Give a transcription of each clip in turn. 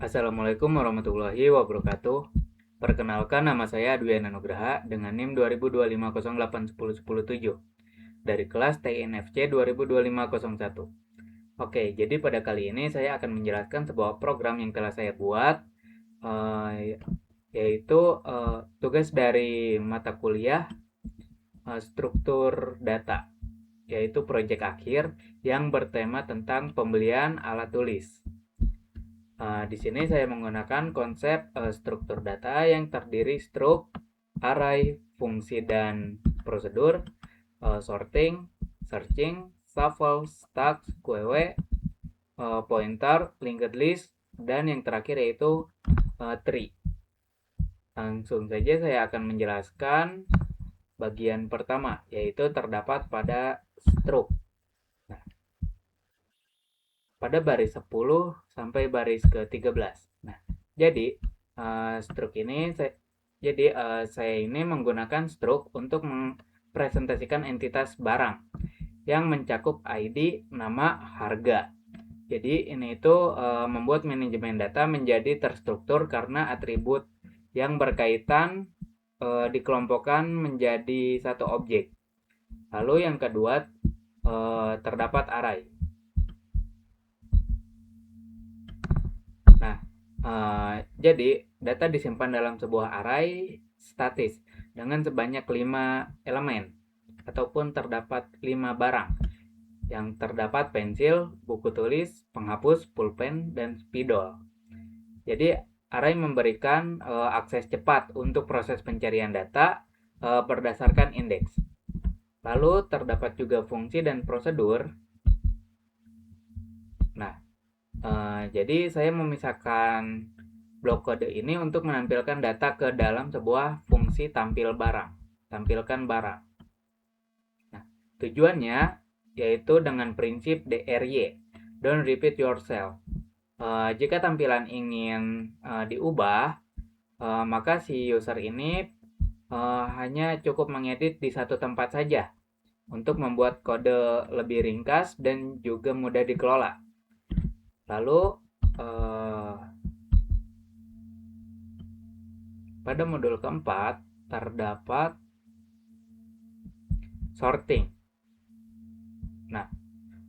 Assalamualaikum warahmatullahi wabarakatuh. Perkenalkan, nama saya Dwi Nugraha dengan NIM 202508101007 dari kelas TINFC 202501. Oke, jadi pada kali ini saya akan menjelaskan sebuah program yang telah saya buat, yaitu tugas dari mata kuliah struktur data, yaitu proyek akhir yang bertema tentang pembelian alat tulis. Di sini saya menggunakan konsep struktur data yang terdiri struk, array, fungsi dan prosedur, sorting, searching, shuffle, stack, QW, pointer, linked list, dan yang terakhir yaitu tree. Langsung saja saya akan menjelaskan bagian pertama, yaitu terdapat pada struk. Nah, pada baris 10 sampai baris ke-13. Nah, jadi struk ini saya ini menggunakan struk untuk mempresentasikan entitas barang yang mencakup ID, nama, harga. Jadi ini itu membuat manajemen data menjadi terstruktur karena atribut yang berkaitan dikelompokkan menjadi satu objek. Lalu yang kedua terdapat array. Nah, jadi data disimpan dalam sebuah array statis dengan sebanyak 5 elemen ataupun terdapat 5 barang yang terdapat pensil, buku tulis, penghapus, pulpen, dan spidol. Jadi array memberikan akses cepat untuk proses pencarian data berdasarkan indeks. Lalu terdapat juga fungsi dan prosedur. Nah, jadi saya memisahkan blok kode ini untuk menampilkan data ke dalam sebuah fungsi tampilkan barang. Nah, tujuannya yaitu dengan prinsip DRY, don't repeat yourself. Jika tampilan ingin diubah, maka si user ini hanya cukup mengedit di satu tempat saja untuk membuat kode lebih ringkas dan juga mudah dikelola. Lalu pada modul keempat terdapat sorting. Nah,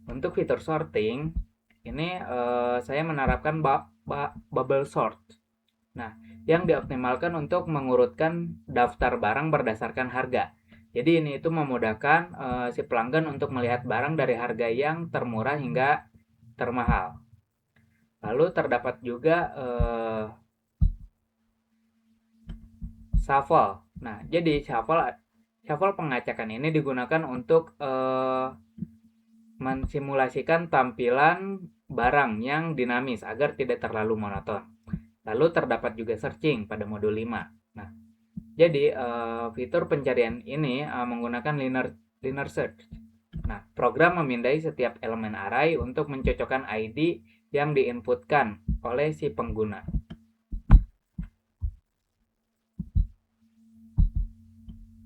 untuk fitur sorting ini saya menerapkan bubble sort. Nah, yang dioptimalkan untuk mengurutkan daftar barang berdasarkan harga. Jadi ini itu memudahkan si pelanggan untuk melihat barang dari harga yang termurah hingga termahal. Lalu terdapat juga shuffle. Nah, jadi shuffle pengacakan ini digunakan untuk mensimulasikan tampilan barang yang dinamis agar tidak terlalu monoton. Lalu terdapat juga searching pada modul 5. Nah, jadi fitur pencarian ini menggunakan linear search. Nah, program memindai setiap elemen array untuk mencocokkan ID yang diinputkan oleh si pengguna.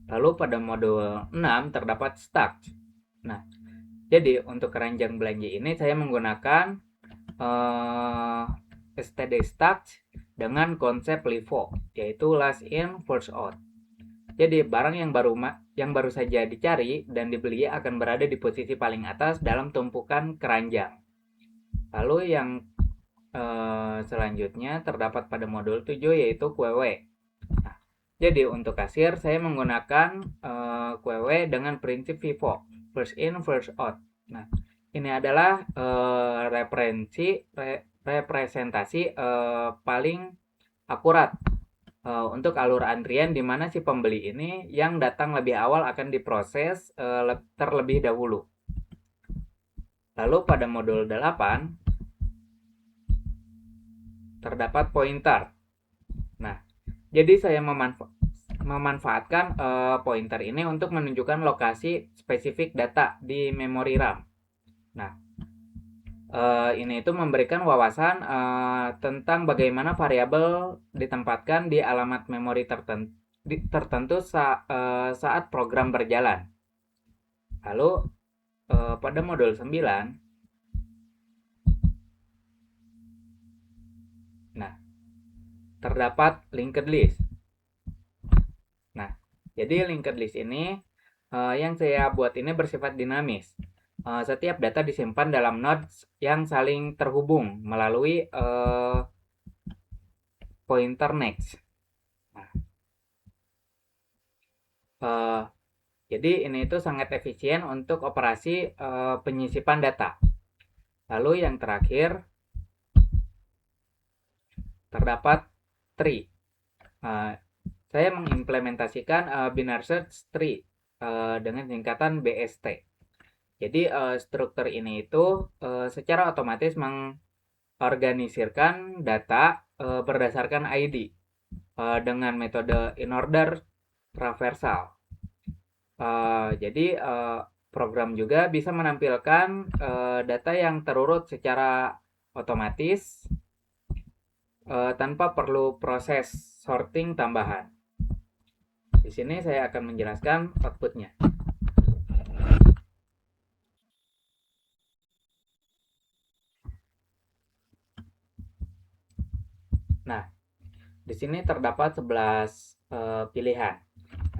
Lalu pada modul 6 terdapat stack. Nah, jadi untuk keranjang belanja ini saya menggunakan std stack dengan konsep LIFO, yaitu last in first out. Jadi barang yang baru saja dicari dan dibeli akan berada di posisi paling atas dalam tumpukan keranjang. Lalu yang selanjutnya terdapat pada modul 7 yaitu QW. Nah, jadi untuk kasir saya menggunakan QW dengan prinsip FIFO, first in first out. Nah, ini adalah representasi paling akurat untuk alur antrian di mana si pembeli ini yang datang lebih awal akan diproses terlebih dahulu. Lalu pada modul 8 terdapat pointer. Nah, jadi saya memanfaatkan pointer ini untuk menunjukkan lokasi spesifik data di memori RAM. Nah, ini itu memberikan wawasan tentang bagaimana variabel ditempatkan di alamat memori tertentu saat program berjalan. Lalu pada modul 9 Nah, terdapat linked list. Nah, jadi linked list ini yang saya buat ini bersifat dinamis. Setiap data disimpan dalam nodes yang saling terhubung melalui pointer next. Nah, jadi ini itu sangat efisien untuk operasi penyisipan data. Lalu yang terakhir terdapat tree. Saya mengimplementasikan binary search tree dengan singkatan BST. Jadi struktur ini itu secara otomatis mengorganisirkan data berdasarkan ID dengan metode in order traversal. Jadi program juga bisa menampilkan data yang terurut secara otomatis tanpa perlu proses sorting tambahan. Di sini saya akan menjelaskan outputnya. Nah, di sini terdapat 11 pilihan.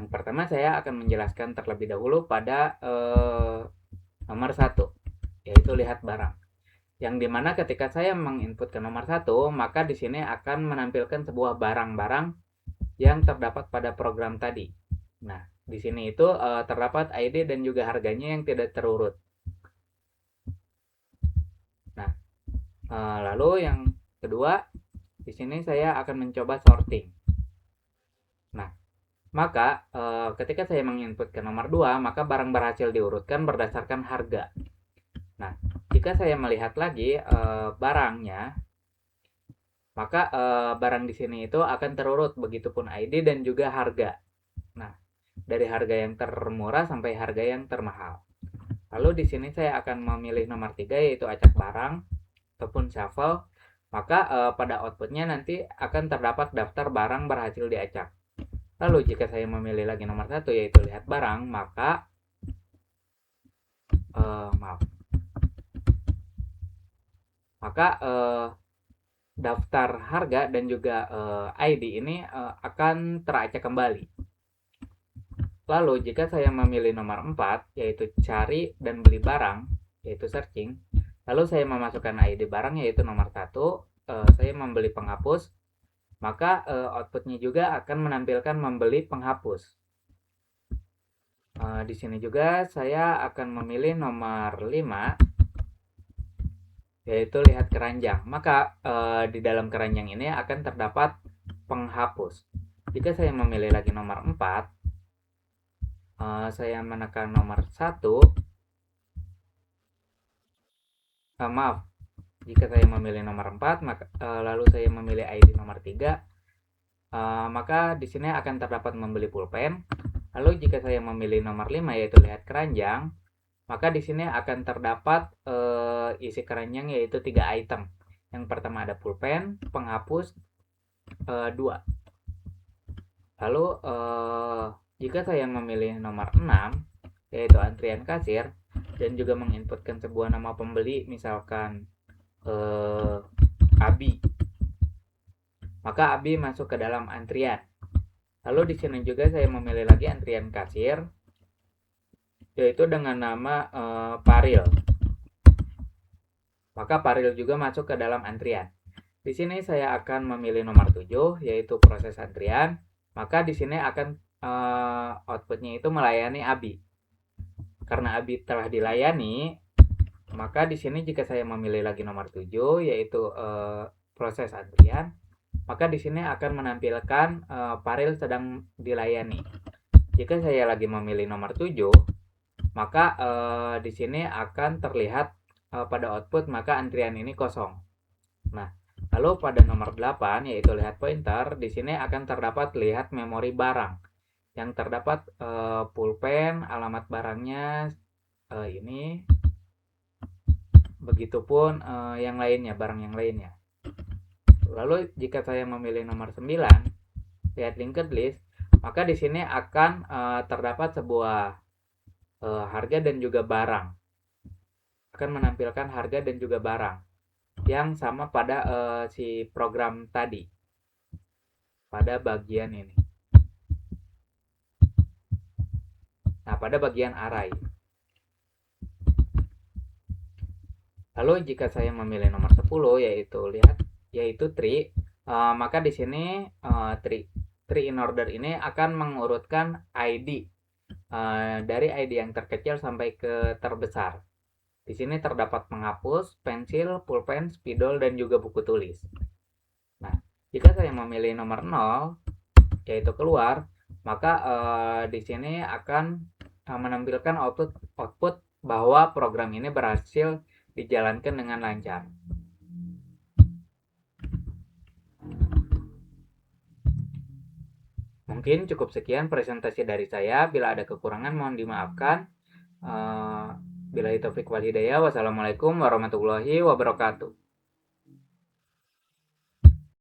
Yang pertama saya akan menjelaskan terlebih dahulu pada nomor 1, yaitu lihat barang. Yang dimana ketika saya menginput ke nomor 1, maka di sini akan menampilkan sebuah barang-barang yang terdapat pada program tadi. Nah, di sini itu terdapat ID dan juga harganya yang tidak terurut. Nah, lalu yang kedua, di sini saya akan mencoba sorting. Nah, maka ketika saya menginput ke nomor 2, maka barang berhasil diurutkan berdasarkan harga. Nah, jika saya melihat lagi barangnya, maka barang di sini itu akan terurut, begitupun ID dan juga harga. Nah, dari harga yang termurah sampai harga yang termahal. Lalu di sini saya akan memilih nomor 3, yaitu acak barang ataupun shuffle. Maka pada outputnya nanti akan terdapat daftar barang berhasil diacak. Lalu jika saya memilih lagi nomor 1, yaitu lihat barang, maka daftar harga dan juga ID ini akan teracak kembali. Lalu jika saya memilih nomor 4, yaitu cari dan beli barang, yaitu searching, lalu saya memasukkan ID barang, yaitu nomor 1, saya membeli penghapus, maka outputnya juga akan menampilkan membeli penghapus. Di sini juga saya akan memilih nomor 5, yaitu lihat keranjang. Maka di dalam keranjang ini akan terdapat penghapus. Jika saya memilih lagi nomor 4, saya menekan nomor 1, maaf, jika saya memilih nomor 4, maka, lalu saya memilih ID nomor 3, maka di sini akan terdapat membeli pulpen. Lalu jika saya memilih nomor 5, yaitu lihat keranjang, maka di sini akan terdapat isi keranjang, yaitu 3 item. Yang pertama ada pulpen, penghapus 2. Lalu jika saya memilih nomor 6, yaitu antrian kasir, dan juga menginputkan sebuah nama pembeli, misalkan Abi, maka Abi masuk ke dalam antrian. Lalu di sini juga saya memilih lagi antrian kasir, yaitu dengan nama Paril, maka Paril juga masuk ke dalam antrian. Di sini saya akan memilih nomor 7, yaitu proses antrian, maka di sini akan outputnya itu melayani Abi. Karena Abi telah dilayani, maka di sini jika saya memilih lagi nomor 7, yaitu proses antrian, maka di sini akan menampilkan Paril sedang dilayani. Jika saya lagi memilih nomor 7, maka di sini akan terlihat pada output maka antrian ini kosong. Nah, lalu pada nomor 8, yaitu lihat pointer, di sini akan terdapat lihat memori barang. Yang terdapat pulpen, alamat barangnya ini, begitupun yang lainnya, barang yang lainnya. Lalu jika saya memilih nomor 9, lihat linked list, maka di sini akan terdapat sebuah harga dan juga barang. Akan menampilkan harga dan juga barang. yang sama pada si program tadi, pada bagian ini. Nah, pada bagian array. Lalu jika saya memilih nomor 10, yaitu tree, maka di sini tree in order ini akan mengurutkan ID dari ID yang terkecil sampai ke terbesar. Di sini terdapat penghapus, pensil, pulpen, spidol, dan juga buku tulis. Nah, jika saya memilih nomor 0, yaitu keluar, maka di sini akan menampilkan output bahwa program ini berhasil dijalankan dengan lancar. Mungkin cukup sekian presentasi dari saya. Bila ada kekurangan mohon dimaafkan. Billahi taufik wal hidayah. Wassalamualaikum warahmatullahi wabarakatuh.